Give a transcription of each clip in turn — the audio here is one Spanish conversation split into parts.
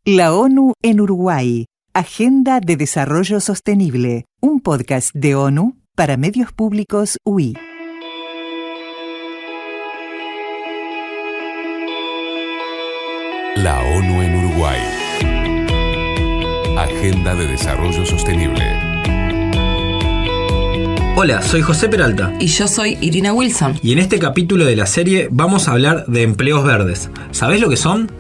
La ONU en Uruguay. Agenda de Desarrollo Sostenible. Un podcast de ONU para medios públicos UI. La ONU en Uruguay. Agenda de Desarrollo Sostenible. Hola, soy José Peralta. Y yo soy Irina Wilson. Y en este capítulo de la serie vamos a hablar de empleos verdes. ¿Sabés lo que son?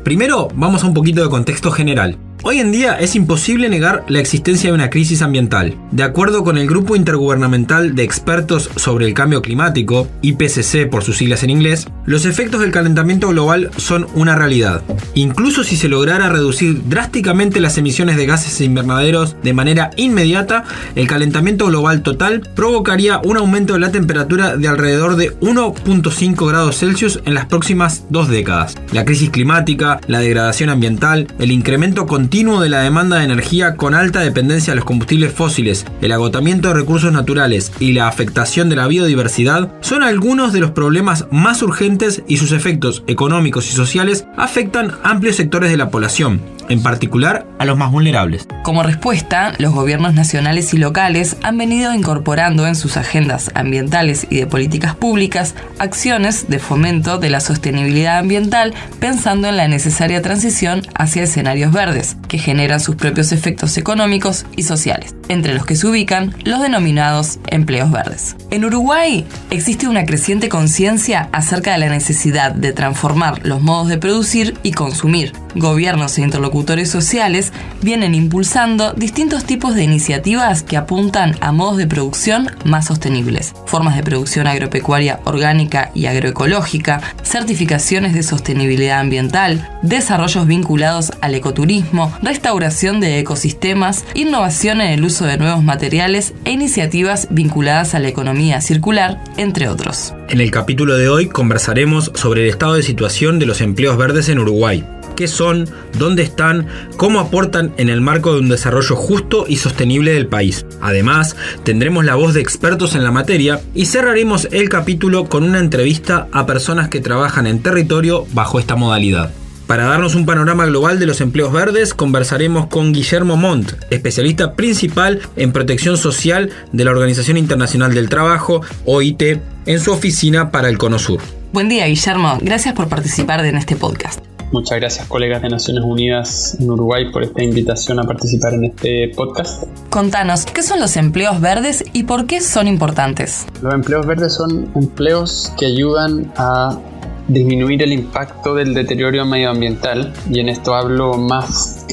Primero, vamos a un poquito de contexto general. Hoy en día es imposible negar la existencia de una crisis ambiental. De acuerdo con el Grupo Intergubernamental de Expertos sobre el Cambio Climático, IPCC por sus siglas en inglés, los efectos del calentamiento global son una realidad. Incluso si se lograra reducir drásticamente las emisiones de gases invernaderos de manera inmediata, el calentamiento global total provocaría un aumento de la temperatura de alrededor de 1.5 grados Celsius en las próximas 2 décadas. La crisis climática, la degradación ambiental, el incremento continuo de la demanda de energía con alta dependencia de los combustibles fósiles, el agotamiento de recursos naturales y la afectación de la biodiversidad son algunos de los problemas más urgentes y sus efectos económicos y sociales afectan amplios sectores de la población, en particular a los más vulnerables. Como respuesta, los gobiernos nacionales y locales han venido incorporando en sus agendas ambientales y de políticas públicas acciones de fomento de la sostenibilidad ambiental pensando en la necesaria transición hacia escenarios verdes, que generan sus propios efectos económicos y sociales, entre los que se ubican los denominados empleos verdes. En Uruguay existe una creciente conciencia acerca de la necesidad de transformar los modos de producir y consumir. Gobiernos e interlocutores sociales vienen impulsando distintos tipos de iniciativas que apuntan a modos de producción más sostenibles, formas de producción agropecuaria orgánica y agroecológica, certificaciones de sostenibilidad ambiental, desarrollos vinculados al ecoturismo, restauración de ecosistemas, innovación en el uso de nuevos materiales e iniciativas vinculadas a la economía circular, entre otros. En el capítulo de hoy conversaremos sobre el estado de situación de los empleos verdes en Uruguay. ¿Qué son? ¿Dónde están? ¿Cómo aportan en el marco de un desarrollo justo y sostenible del país? Además, tendremos la voz de expertos en la materia y cerraremos el capítulo con una entrevista a personas que trabajan en territorio bajo esta modalidad. Para darnos un panorama global de los empleos verdes, conversaremos con Guillermo Montt, especialista principal en protección social de la Organización Internacional del Trabajo, OIT, en su oficina para el Cono Sur. Buen día, Guillermo. Gracias por participar en este podcast. Muchas gracias, colegas de Naciones Unidas en Uruguay, por esta invitación a participar en este podcast. Contanos, ¿qué son los empleos verdes y por qué son importantes? Los empleos verdes son empleos que ayudan a disminuir el impacto del deterioro medioambiental, y en esto hablo más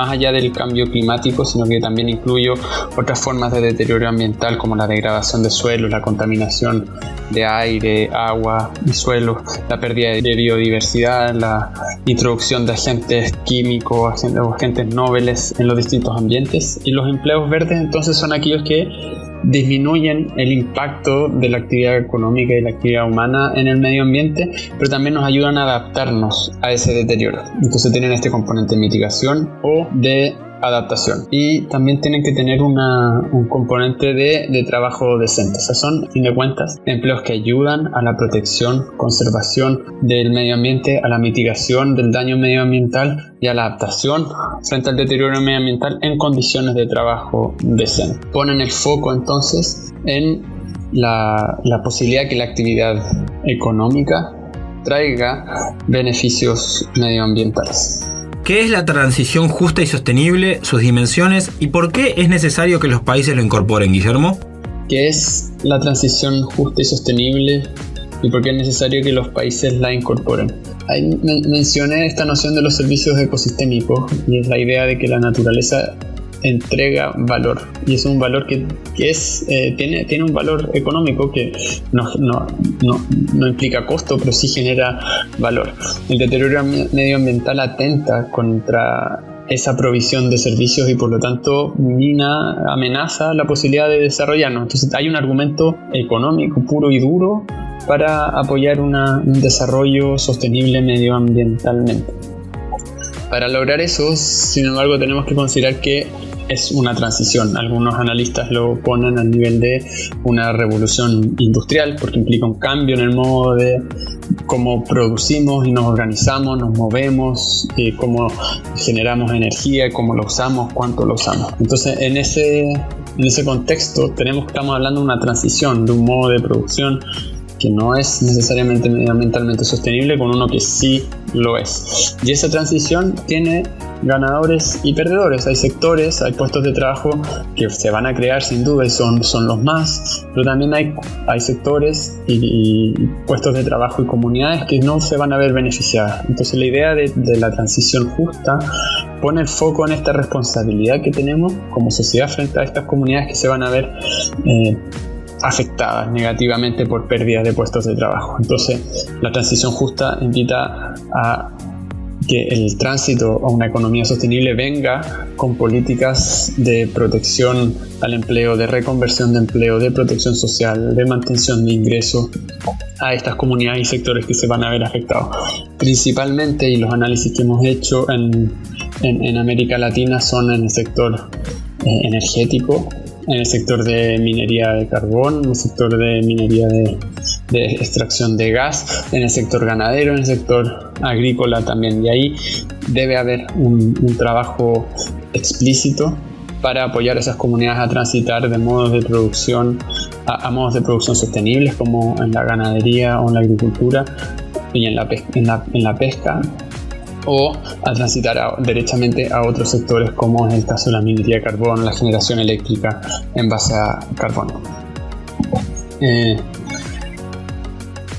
allá del cambio climático, sino que también incluyo otras formas de deterioro ambiental como la degradación de suelos, la contaminación de aire, agua y suelo, la pérdida de biodiversidad, la introducción de agentes químicos, agentes nobles en los distintos ambientes. Y los empleos verdes entonces son aquellos que disminuyen el impacto de la actividad económica y la actividad humana en el medio ambiente, pero también nos ayudan a adaptarnos a ese deterioro. Entonces tienen este componente de mitigación o de adaptación, y también tienen que tener un componente de trabajo decente. O sea, son, a fin de cuentas, empleos que ayudan a la protección, conservación del medio ambiente, a la mitigación del daño medioambiental y a la adaptación frente al deterioro medioambiental en condiciones de trabajo decente. Ponen el foco entonces en la posibilidad que la actividad económica traiga beneficios medioambientales. ¿Qué es la transición justa y sostenible, sus dimensiones y por qué es necesario que los países lo incorporen, Guillermo? ¿Qué es la transición justa y sostenible y por qué es necesario que los países la incorporen? Ahí mencioné esta noción de los servicios ecosistémicos, y es la idea de que la naturaleza entrega valor, y es un valor que tiene un valor económico que no implica costo, pero sí genera valor. El deterioro medioambiental atenta contra esa provisión de servicios y por lo tanto amenaza la posibilidad de desarrollarnos. Entonces hay un argumento económico puro y duro para apoyar un desarrollo sostenible medioambientalmente. Para lograr eso, sin embargo, tenemos que considerar que es una transición. Algunos analistas lo ponen al nivel de una revolución industrial, porque implica un cambio en el modo de cómo producimos y nos organizamos, nos movemos, cómo generamos energía, cómo lo usamos, cuánto lo usamos. Entonces, en ese contexto estamos hablando de una transición de un modo de producción que no es necesariamente medioambientalmente sostenible con uno que sí lo es. Y esa transición tiene ganadores y perdedores. Hay sectores, hay puestos de trabajo que se van a crear sin duda y son los más, pero también hay sectores y puestos de trabajo y comunidades que no se van a ver beneficiadas. Entonces la idea de la transición justa pone el foco en esta responsabilidad que tenemos como sociedad frente a estas comunidades que se van a ver afectadas negativamente por pérdidas de puestos de trabajo. Entonces, la transición justa invita a que el tránsito a una economía sostenible venga con políticas de protección al empleo, de reconversión de empleo, de protección social, de mantención de ingresos a estas comunidades y sectores que se van a ver afectados. Principalmente, y los análisis que hemos hecho en América Latina son en el sector energético, en el sector de minería de carbón, en el sector de minería de extracción de gas, en el sector ganadero, en el sector agrícola también. Y ahí debe haber un trabajo explícito para apoyar a esas comunidades a transitar de modos de producción a modos de producción sostenibles, como en la ganadería o en la agricultura y en la pesca, o a transitar derechamente a otros sectores, como es el caso de la minería de carbón, la generación eléctrica en base a carbono.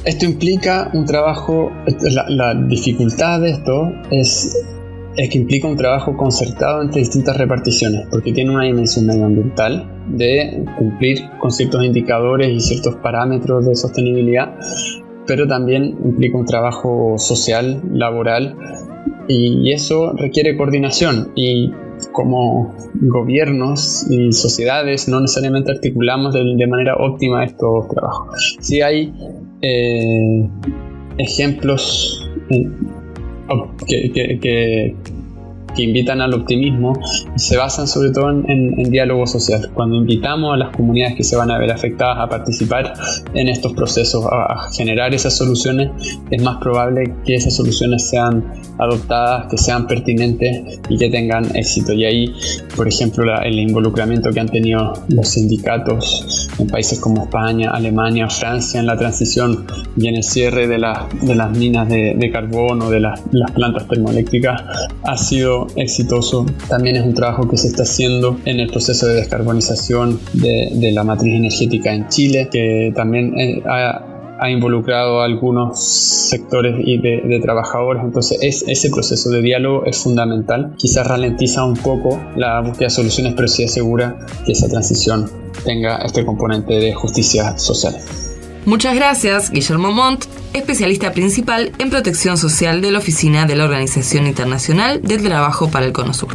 Esto implica un trabajo, la dificultad de esto es que implica un trabajo concertado entre distintas reparticiones, porque tiene una dimensión medioambiental de cumplir con ciertos indicadores y ciertos parámetros de sostenibilidad, pero también implica un trabajo social, laboral, y eso requiere coordinación, y como gobiernos y sociedades no necesariamente articulamos de manera óptima estos trabajos. Sí hay ejemplos que invitan al optimismo y se basan sobre todo en diálogo social. Cuando invitamos a las comunidades que se van a ver afectadas a participar en estos procesos, a generar esas soluciones, es más probable que esas soluciones sean adoptadas, que sean pertinentes y que tengan éxito. Y ahí, por ejemplo, el involucramiento que han tenido los sindicatos en países como España, Alemania, Francia en la transición y en el cierre de las minas de carbón o de las plantas termoeléctricas ha sido exitoso. También es un trabajo que se está haciendo en el proceso de descarbonización de la matriz energética en Chile, que también ha involucrado a algunos sectores y de trabajadores. Entonces ese proceso de diálogo es fundamental. Quizás ralentiza un poco la búsqueda de soluciones, pero sí asegura que esa transición tenga este componente de justicia social. Muchas gracias, Guillermo Montt, especialista principal en protección social de la Oficina de la Organización Internacional del Trabajo para el Cono Sur.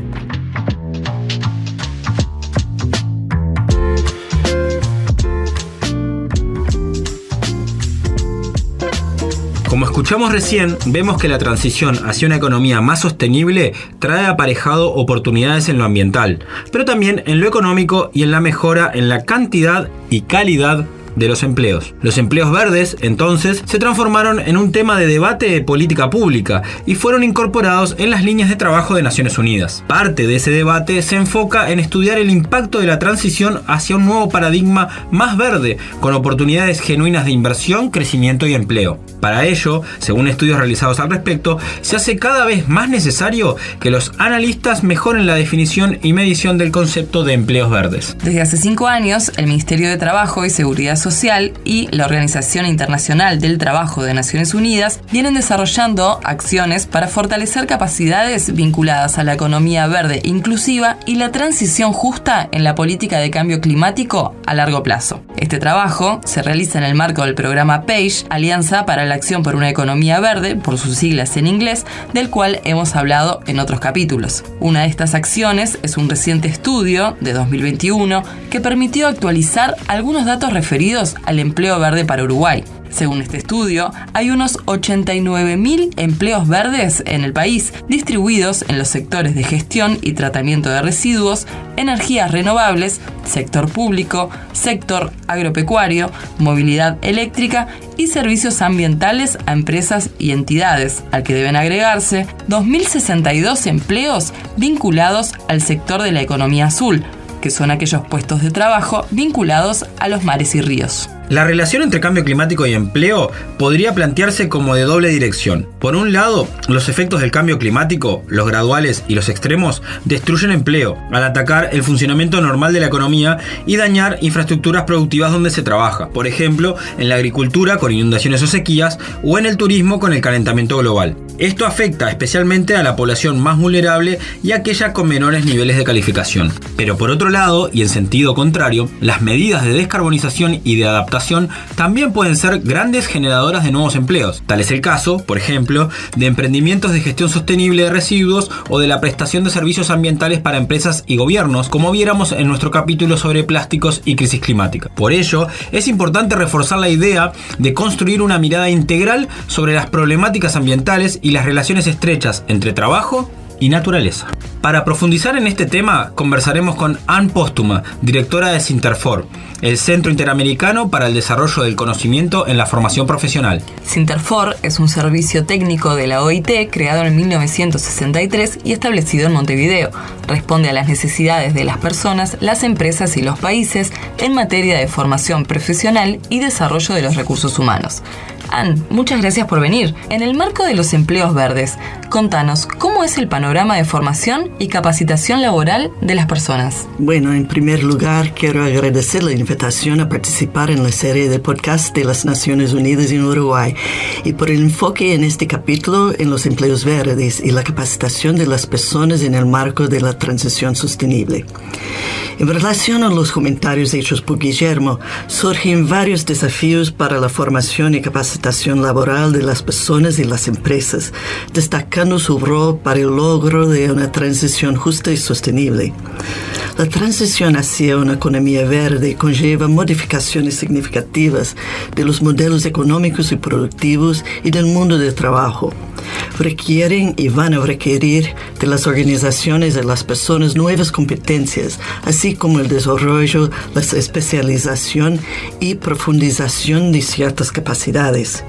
Como escuchamos recién, vemos que la transición hacia una economía más sostenible trae aparejado oportunidades en lo ambiental, pero también en lo económico y en la mejora en la cantidad y calidad de los empleos. Los empleos verdes, entonces, se transformaron en un tema de debate de política pública y fueron incorporados en las líneas de trabajo de Naciones Unidas. Parte de ese debate se enfoca en estudiar el impacto de la transición hacia un nuevo paradigma más verde, con oportunidades genuinas de inversión, crecimiento y empleo. Para ello, según estudios realizados al respecto, se hace cada vez más necesario que los analistas mejoren la definición y medición del concepto de empleos verdes. Desde hace 5 años, el Ministerio de Trabajo y Seguridad Social y la Organización Internacional del Trabajo de Naciones Unidas vienen desarrollando acciones para fortalecer capacidades vinculadas a la economía verde inclusiva y la transición justa en la política de cambio climático a largo plazo. Este trabajo se realiza en el marco del programa PAGE, Alianza para la Acción por una Economía Verde, por sus siglas en inglés, del cual hemos hablado en otros capítulos. Una de estas acciones es un reciente estudio de 2021 que permitió actualizar algunos datos referidos al empleo verde para Uruguay. Según este estudio, hay unos 89.000 empleos verdes en el país, distribuidos en los sectores de gestión y tratamiento de residuos, energías renovables, sector público, sector agropecuario, movilidad eléctrica y servicios ambientales a empresas y entidades, al que deben agregarse 2.062 empleos vinculados al sector de la economía azul, que son aquellos puestos de trabajo vinculados a los mares y ríos. La relación entre cambio climático y empleo podría plantearse como de doble dirección. Por un lado, los efectos del cambio climático, los graduales y los extremos, destruyen empleo al atacar el funcionamiento normal de la economía y dañar infraestructuras productivas donde se trabaja, por ejemplo, en la agricultura con inundaciones o sequías o en el turismo con el calentamiento global. Esto afecta especialmente a la población más vulnerable y a aquella con menores niveles de calificación. Pero por otro lado, y en sentido contrario, las medidas de descarbonización y de adaptación también pueden ser grandes generadoras de nuevos empleos. Tal es el caso, por ejemplo, de emprendimientos de gestión sostenible de residuos o de la prestación de servicios ambientales para empresas y gobiernos, como viéramos en nuestro capítulo sobre plásticos y crisis climática. Por ello, es importante reforzar la idea de construir una mirada integral sobre las problemáticas ambientales y las relaciones estrechas entre trabajo y naturaleza. Para profundizar en este tema, conversaremos con Ann Póstuma, directora de Sinterfor, el Centro Interamericano para el Desarrollo del Conocimiento en la Formación Profesional. Sinterfor es un servicio técnico de la OIT creado en 1963 y establecido en Montevideo. Responde a las necesidades de las personas, las empresas y los países en materia de formación profesional y desarrollo de los recursos humanos. Ann, muchas gracias por venir. En el marco de los empleos verdes, contanos, ¿cómo es el panorama de formación y capacitación laboral de las personas? Bueno, en primer lugar, quiero agradecer la invitación a participar en la serie de podcast de las Naciones Unidas en Uruguay y por el enfoque en este capítulo en los empleos verdes y la capacitación de las personas en el marco de la transición sostenible. En relación a los comentarios hechos por Guillermo, surgen varios desafíos para la formación y capacitación laboral de las personas y las empresas, destacando su rol para el logro de una transición justa y sostenible. La transición hacia una economía verde conlleva modificaciones significativas de los modelos económicos y productivos y del mundo del trabajo. Requieren y van a requerir de las organizaciones y las personas nuevas competencias, así como el desarrollo, la especialización y profundización de ciertas capacidades.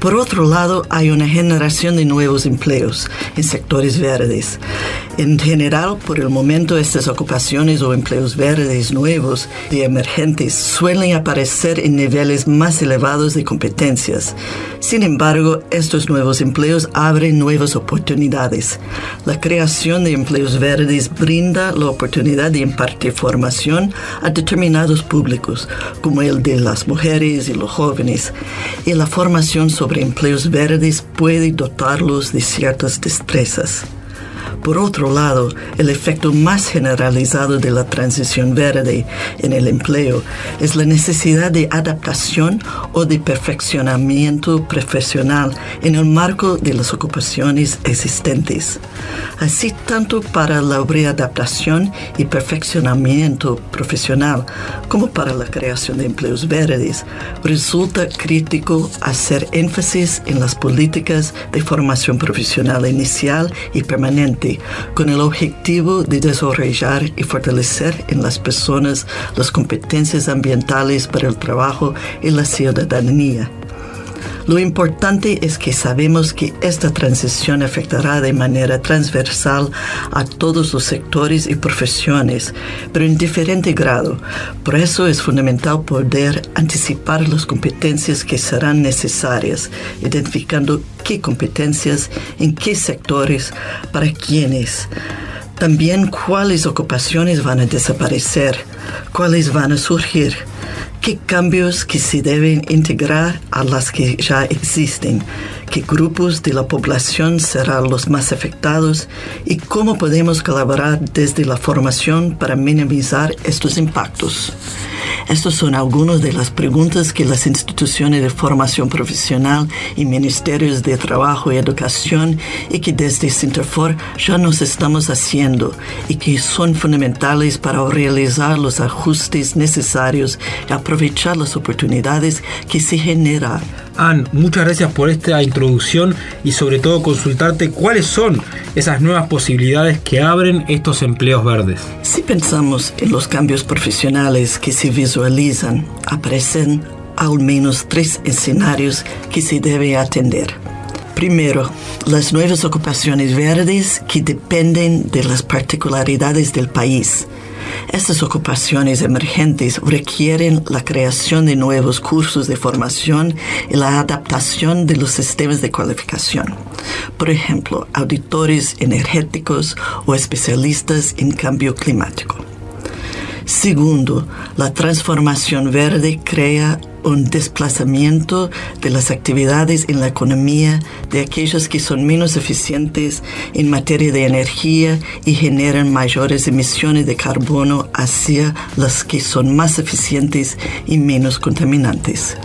Por otro lado, hay una generación de nuevos empleos en sectores verdes. En general, por el momento, estas ocupaciones o empleos verdes nuevos y emergentes suelen aparecer en niveles más elevados de competencias. Sin embargo, estos nuevos empleos abren nuevas oportunidades. La creación de empleos verdes brinda la oportunidad de impartir formación a determinados públicos, como el de las mujeres y los jóvenes, y la formación sobre empleos verdes puede dotarlos de ciertas destrezas. Por otro lado, el efecto más generalizado de la transición verde en el empleo es la necesidad de adaptación o de perfeccionamiento profesional en el marco de las ocupaciones existentes. Así, tanto para la readaptación y perfeccionamiento profesional como para la creación de empleos verdes, resulta crítico hacer énfasis en las políticas de formación profesional inicial y permanente, con el objetivo de desarrollar y fortalecer en las personas las competencias ambientales para el trabajo y la ciudadanía. Lo importante es que sabemos que esta transición afectará de manera transversal a todos los sectores y profesiones, pero en diferente grado. Por eso es fundamental poder anticipar las competencias que serán necesarias, identificando qué competencias, en qué sectores, para quiénes. También cuáles ocupaciones van a desaparecer, cuáles van a surgir, qué cambios que se deben integrar a las que ya existen, qué grupos de la población serán los más afectados y cómo podemos colaborar desde la formación para minimizar estos impactos. Estas son algunas de las preguntas que las instituciones de formación profesional y ministerios de trabajo y educación y que desde Sinterfor ya nos estamos haciendo y que son fundamentales para realizar los ajustes necesarios y aprovechar las oportunidades que se generan. Ann, muchas gracias por esta introducción y sobre todo consultarte cuáles son esas nuevas posibilidades que abren estos empleos verdes. Si pensamos en los cambios profesionales que se visualizan, aparecen al menos 3 escenarios que se debe atender. Primero, las nuevas ocupaciones verdes que dependen de las particularidades del país. Estas ocupaciones emergentes requieren la creación de nuevos cursos de formación y la adaptación de los sistemas de cualificación. Por ejemplo, auditores energéticos o especialistas en cambio climático. Segundo, la transformación verde crea un desplazamiento de las actividades en la economía de aquellas que son menos eficientes en materia de energía y generan mayores emisiones de carbono hacia las que son más eficientes y menos contaminantes.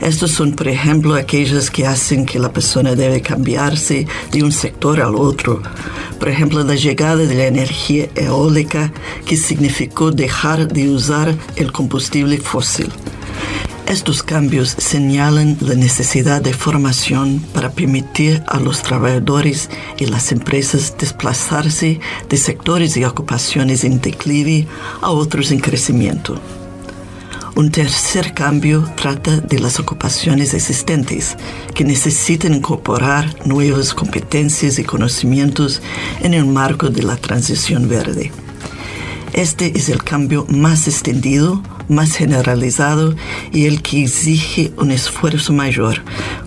Estos son, por ejemplo, aquellas que hacen que la persona debe cambiarse de un sector al otro. Por ejemplo, la llegada de la energía eólica, que significó dejar de usar el combustible fósil. Estos cambios señalan la necesidad de formación para permitir a los trabajadores y las empresas desplazarse de sectores y ocupaciones en declive a otros en crecimiento. Un tercer cambio trata de las ocupaciones existentes, que necesitan incorporar nuevas competencias y conocimientos en el marco de la transición verde. Este es el cambio más extendido, más generalizado y el que exige un esfuerzo mayor,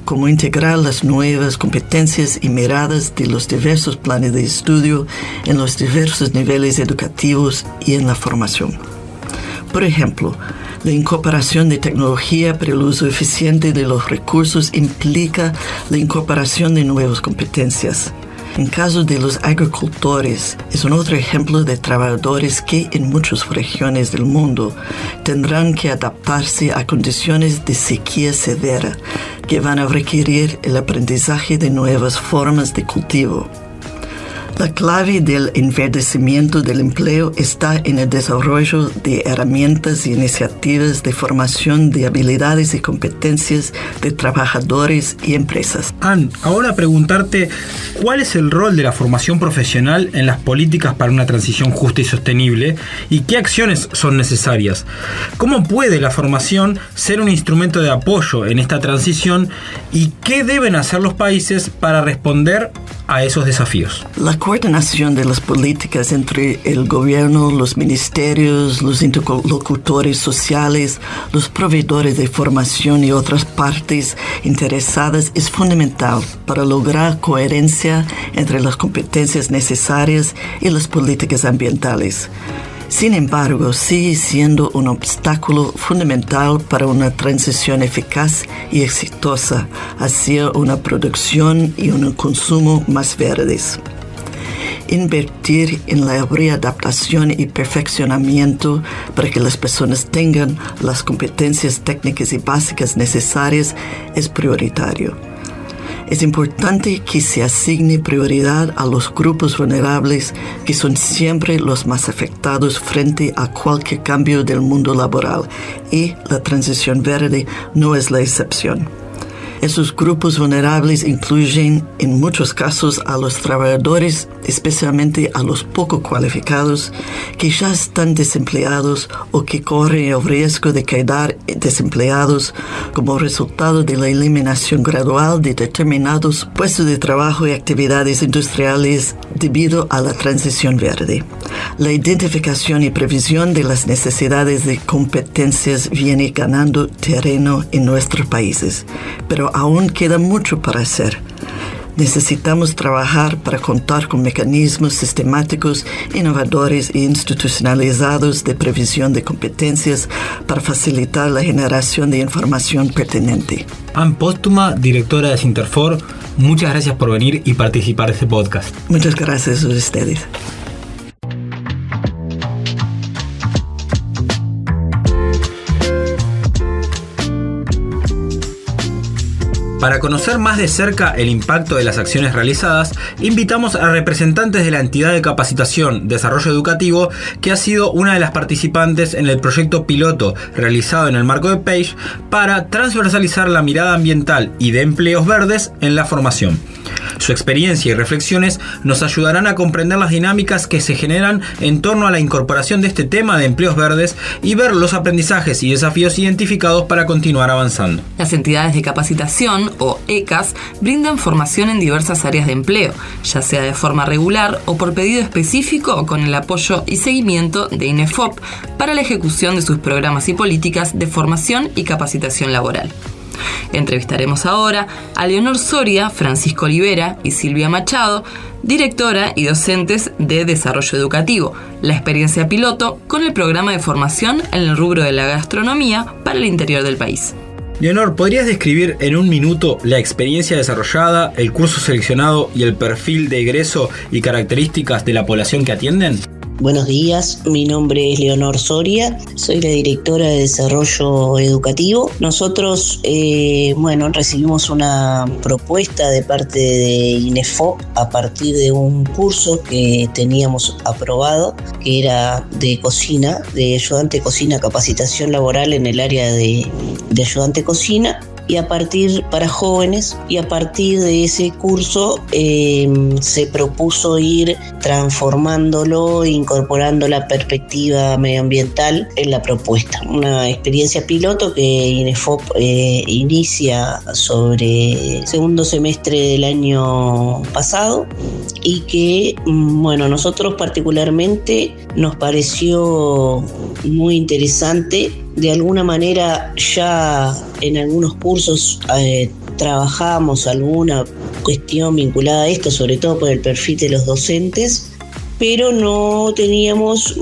como integrar las nuevas competencias y miradas de los diversos planes de estudio en los diversos niveles educativos y en la formación. Por ejemplo, la incorporación de tecnología para el uso eficiente de los recursos implica la incorporación de nuevas competencias. En caso de los agricultores, es un otro ejemplo de trabajadores que en muchas regiones del mundo tendrán que adaptarse a condiciones de sequía severa que van a requerir el aprendizaje de nuevas formas de cultivo. La clave del enverdecimiento del empleo está en el desarrollo de herramientas y iniciativas de formación de habilidades y competencias de trabajadores y empresas. Ann, ahora preguntarte, ¿cuál es el rol de la formación profesional en las políticas para una transición justa y sostenible? ¿Y qué acciones son necesarias? ¿Cómo puede la formación ser un instrumento de apoyo en esta transición? ¿Y qué deben hacer los países para responder a esos desafíos? La coordinación de las políticas entre el gobierno, los ministerios, los interlocutores sociales, los proveedores de formación y otras partes interesadas es fundamental para lograr coherencia entre las competencias necesarias y las políticas ambientales. Sin embargo, sigue siendo un obstáculo fundamental para una transición eficaz y exitosa hacia una producción y un consumo más verdes. Invertir en la readaptación y perfeccionamiento para que las personas tengan las competencias técnicas y básicas necesarias es prioritario. Es importante que se asigne prioridad a los grupos vulnerables que son siempre los más afectados frente a cualquier cambio del mundo laboral y la transición verde no es la excepción. Esos grupos vulnerables incluyen en muchos casos a los trabajadores, especialmente a los poco cualificados, que ya están desempleados o que corren el riesgo de quedar desempleados como resultado de la eliminación gradual de determinados puestos de trabajo y actividades industriales debido a la transición verde. La identificación y previsión de las necesidades de competencias viene ganando terreno en nuestros países, pero aún queda mucho para hacer. Necesitamos trabajar para contar con mecanismos sistemáticos, innovadores e institucionalizados de previsión de competencias para facilitar la generación de información pertinente. Ann Póstuma, directora de Sinterfor, muchas gracias por venir y participar de este podcast. Muchas gracias a ustedes. Para conocer más de cerca el impacto de las acciones realizadas, invitamos a representantes de la entidad de capacitación Desarrollo Educativo, que ha sido una de las participantes en el proyecto piloto realizado en el marco de PAGE para transversalizar la mirada ambiental y de empleos verdes en la formación. Su experiencia y reflexiones nos ayudarán a comprender las dinámicas que se generan en torno a la incorporación de este tema de empleos verdes y ver los aprendizajes y desafíos identificados para continuar avanzando. Las entidades de capacitación, o ECAS, brindan formación en diversas áreas de empleo, ya sea de forma regular o por pedido específico o con el apoyo y seguimiento de INEFOP para la ejecución de sus programas y políticas de formación y capacitación laboral. Entrevistaremos ahora a Leonor Soria, Francisco Olivera y Silvia Machado, directora y docentes de Desarrollo Educativo, la experiencia piloto con el programa de formación en el rubro de la gastronomía para el interior del país. Leonor, ¿podrías describir en un minuto la experiencia desarrollada, el curso seleccionado y el perfil de egreso y características de la población que atienden? Buenos días, mi nombre es Leonor Soria, soy la directora de Desarrollo Educativo. Nosotros, recibimos una propuesta de parte de INEFOP a partir de un curso que teníamos aprobado, que era de cocina, de ayudante de cocina, capacitación laboral en el área de ayudante de cocina. Y a partir para jóvenes, y a partir de ese curso se propuso ir transformándolo, incorporando la perspectiva medioambiental en la propuesta. Una experiencia piloto que INEFOP inicia sobre el segundo semestre del año pasado y que, nosotros particularmente nos pareció muy interesante. De alguna manera ya en algunos cursos trabajamos alguna cuestión vinculada a esto, sobre todo por el perfil de los docentes, pero no teníamos,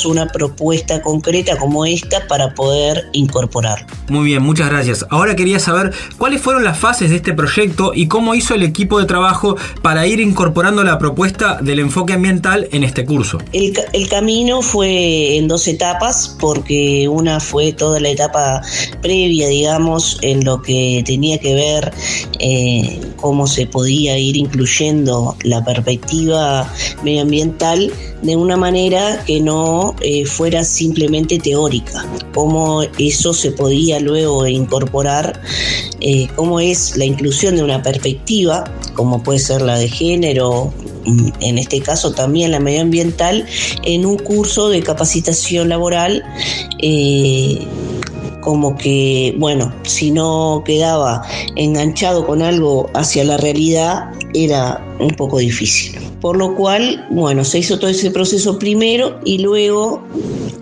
una propuesta concreta como esta para poder incorporar. Muy bien, muchas gracias. Ahora quería saber cuáles fueron las fases de este proyecto y cómo hizo el equipo de trabajo para ir incorporando la propuesta del enfoque ambiental en este curso. El camino fue en 2 etapas, porque una fue toda la etapa previa, en lo que tenía que ver cómo se podía ir incluyendo la perspectiva medioambiental de una manera que no fuera simplemente teórica, cómo eso se podía luego incorporar, cómo es la inclusión de una perspectiva, como puede ser la de género, en este caso también la medioambiental, en un curso de capacitación laboral, como que, si no quedaba enganchado con algo hacia la realidad, era un poco difícil. Por lo cual, se hizo todo ese proceso primero y luego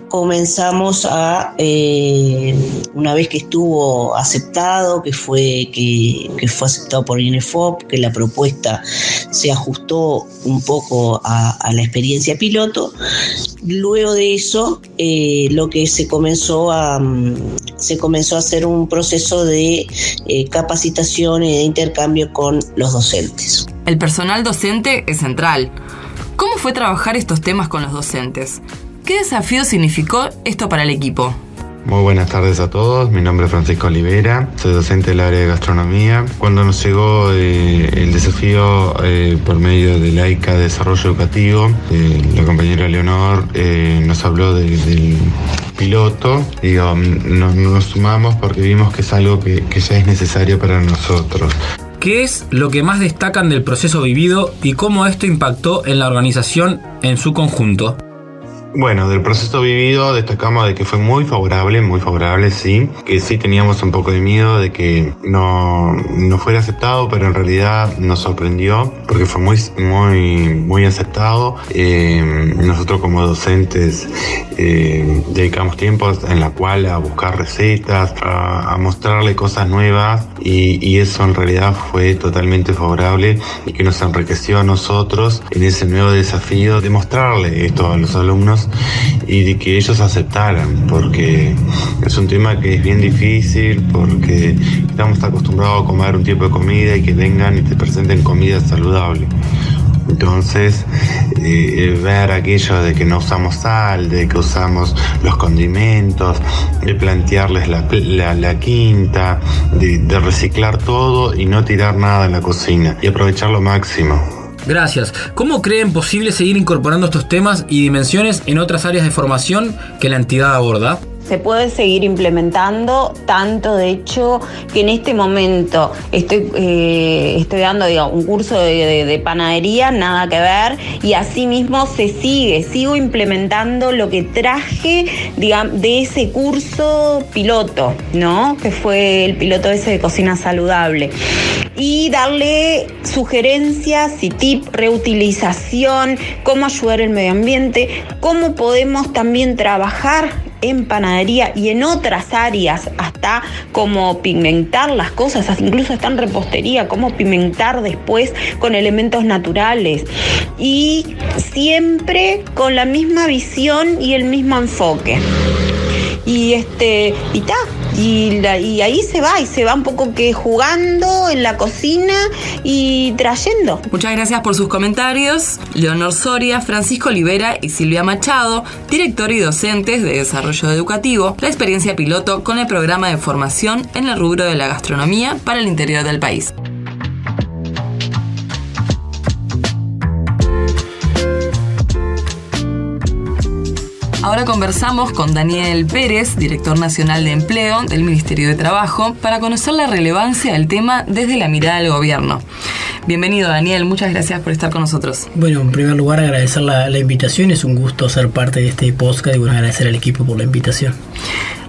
comenzamos a, una vez que estuvo aceptado, que fue aceptado por INEFOP, que la propuesta se ajustó un poco a la experiencia piloto, luego de eso lo que se comenzó a hacer un proceso de capacitación y de intercambio con los docentes. El personal docente es central. ¿Cómo fue trabajar estos temas con los docentes? ¿Qué desafío significó esto para el equipo? Muy buenas tardes a todos, mi nombre es Francisco Olivera, soy docente del área de gastronomía. Cuando nos llegó el desafío por medio de la ICA de Desarrollo Educativo, la compañera Leonor nos habló del piloto, nos sumamos porque vimos que es algo que ya es necesario para nosotros. ¿Qué es lo que más destacan del proceso vivido y cómo esto impactó en la organización en su conjunto? Bueno, del proceso vivido destacamos de que fue muy favorable, sí, que sí teníamos un poco de miedo de que no fuera aceptado, pero en realidad nos sorprendió porque fue muy aceptado. Nosotros como docentes dedicamos tiempo en la cual a buscar recetas, a mostrarle cosas nuevas y eso en realidad fue totalmente favorable y que nos enriqueció a nosotros en ese nuevo desafío de mostrarle esto a los alumnos y de que ellos aceptaran, porque es un tema que es bien difícil, porque estamos acostumbrados a comer un tipo de comida y que vengan y te presenten comida saludable. Entonces, ver aquello de que no usamos sal, de que usamos los condimentos, de plantearles la quinta, de reciclar todo y no tirar nada en la cocina y aprovechar lo máximo. Gracias. ¿Cómo creen posible seguir incorporando estos temas y dimensiones en otras áreas de formación que la entidad aborda? Se puede seguir implementando, tanto de hecho que en este momento estoy dando un curso de panadería, nada que ver, y asimismo sigo implementando lo que traje de ese curso piloto, ¿no? Que fue el piloto ese de cocina saludable. Y darle sugerencias y tips, reutilización, cómo ayudar al medio ambiente, cómo podemos también trabajar en panadería y en otras áreas, hasta como pigmentar las cosas, incluso hasta en repostería, cómo pigmentar después con elementos naturales. Y siempre con la misma visión y el mismo enfoque. Y ahí se va un poco que jugando en la cocina y trayendo. Muchas gracias por sus comentarios. Leonor Soria, Francisco Olivera y Silvia Machado, director y docentes de desarrollo educativo, la experiencia piloto con el programa de formación en el rubro de la gastronomía para el interior del país. Ahora conversamos con Daniel Pérez, director nacional de empleo del Ministerio de Trabajo, para conocer la relevancia del tema desde la mirada del gobierno. Bienvenido, Daniel, muchas gracias por estar con nosotros. Bueno, en primer lugar agradecer la invitación, es un gusto ser parte de este podcast y bueno, agradecer al equipo por la invitación.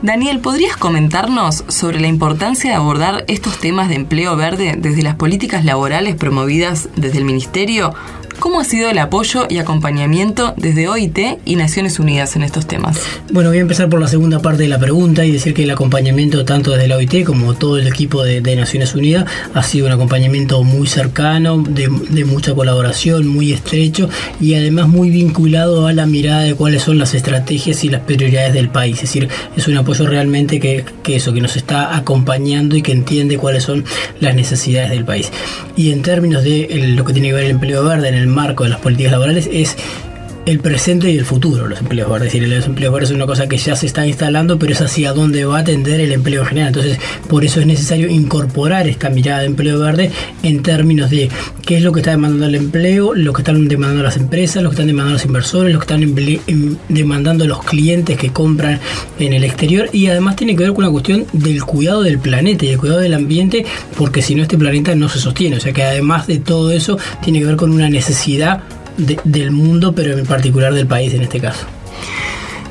Daniel, ¿podrías comentarnos sobre la importancia de abordar estos temas de empleo verde desde las políticas laborales promovidas desde el Ministerio? ¿Cómo ha sido el apoyo y acompañamiento desde OIT y Naciones Unidas en estos temas? Bueno, voy a empezar por la segunda parte de la pregunta y decir que el acompañamiento tanto desde la OIT como todo el equipo de Naciones Unidas ha sido un acompañamiento muy cercano, de mucha colaboración, muy estrecho y además muy vinculado a la mirada de cuáles son las estrategias y las prioridades del país. Es decir, es un apoyo realmente que nos está acompañando y que entiende cuáles son las necesidades del país. Y en términos de lo que tiene que ver el empleo verde en el marco de las políticas laborales es el presente y el futuro, los empleos verdes. Es decir, los empleos verdes es una cosa que ya se está instalando, pero es hacia dónde va a tender el empleo en general. Entonces, por eso es necesario incorporar esta mirada de empleo verde en términos de qué es lo que está demandando el empleo, lo que están demandando las empresas, lo que están demandando los inversores, lo que están demandando los clientes que compran en el exterior, y además tiene que ver con la cuestión del cuidado del planeta y del cuidado del ambiente, porque si no este planeta no se sostiene. O sea que además de todo eso tiene que ver con una necesidad del mundo, pero en particular del país en este caso.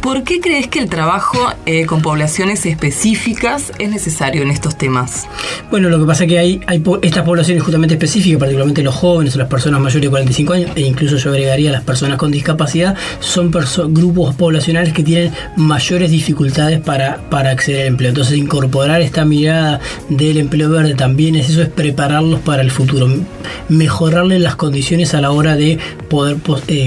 ¿Por qué crees que el trabajo con poblaciones específicas es necesario en estos temas? Bueno, lo que pasa es que hay estas poblaciones justamente específicas, particularmente los jóvenes o las personas mayores de 45 años, e incluso yo agregaría las personas con discapacidad, son grupos poblacionales que tienen mayores dificultades para acceder al empleo. Entonces, incorporar esta mirada del empleo verde también es prepararlos para el futuro, mejorarles las condiciones a la hora de poder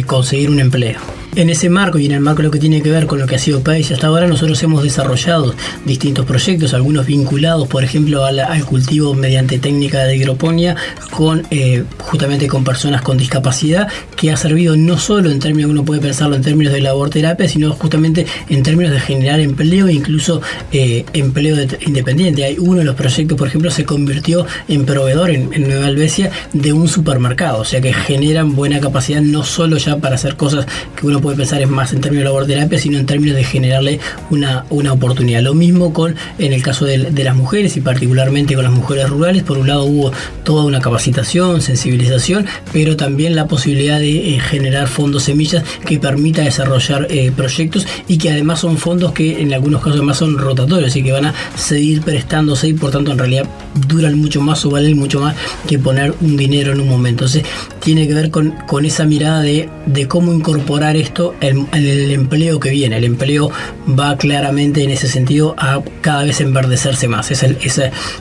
conseguir un empleo. En ese marco y en el marco de lo que tiene que ver con lo que ha sido país hasta ahora, nosotros hemos desarrollado distintos proyectos, algunos vinculados, por ejemplo, al cultivo mediante técnica de hidroponía justamente con personas con discapacidad, que ha servido no solo en términos, uno puede pensarlo en términos de laborterapia, sino justamente en términos de generar empleo e incluso empleo independiente. Hay uno de los proyectos, por ejemplo, se convirtió en proveedor en Nueva Helvecia de un supermercado, o sea que generan buena capacidad no solo ya para hacer cosas que uno puede pensar es más en términos de laborterapia, sino en términos de generarle una oportunidad. Lo mismo en el caso de las mujeres y particularmente con las mujeres rurales. Por un lado hubo toda una capacitación, sensibilización, pero también la posibilidad de generar fondos semillas que permita desarrollar proyectos y que además son fondos que en algunos casos además son rotatorios y que van a seguir prestándose y por tanto en realidad duran mucho más o valen mucho más que poner un dinero en un momento. Entonces tiene que ver con esa mirada de cómo incorporar esto en el empleo que viene. El empleo va claramente en ese sentido a cada vez enverdecerse más. Esa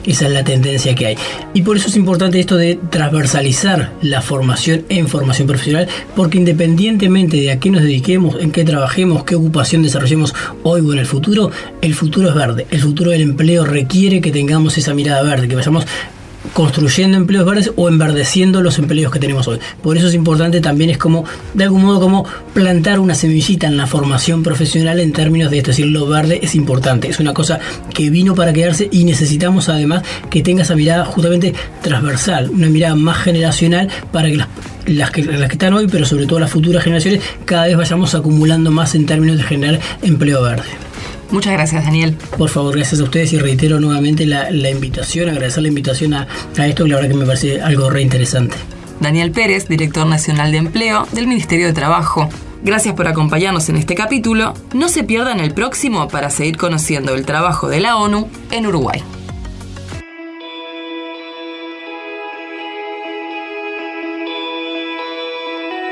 es la tendencia que hay. Y por eso es importante esto de transversalizar la formación en formación profesional, porque independientemente de a qué nos dediquemos, en qué trabajemos, qué ocupación desarrollemos hoy o en el futuro es verde. El futuro del empleo requiere que tengamos esa mirada verde, que vayamos construyendo empleos verdes o enverdeciendo los empleos que tenemos hoy. Por eso es importante también, es como, de algún modo, como plantar una semillita en la formación profesional en términos de esto. Es decir, lo verde es importante, es una cosa que vino para quedarse y necesitamos además que tenga esa mirada justamente transversal, una mirada más generacional para que las que están hoy, pero sobre todo las futuras generaciones, cada vez vayamos acumulando más en términos de generar empleo verde. Muchas gracias, Daniel. Por favor, gracias a ustedes y reitero nuevamente la invitación, agradecer la invitación a esto, que la verdad que me parece algo re interesante. Daniel Pérez, director nacional de empleo del Ministerio de Trabajo. Gracias por acompañarnos en este capítulo. No se pierdan el próximo para seguir conociendo el trabajo de la ONU en Uruguay.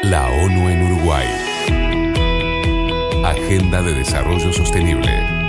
La ONU en Uruguay. Agenda de Desarrollo Sostenible.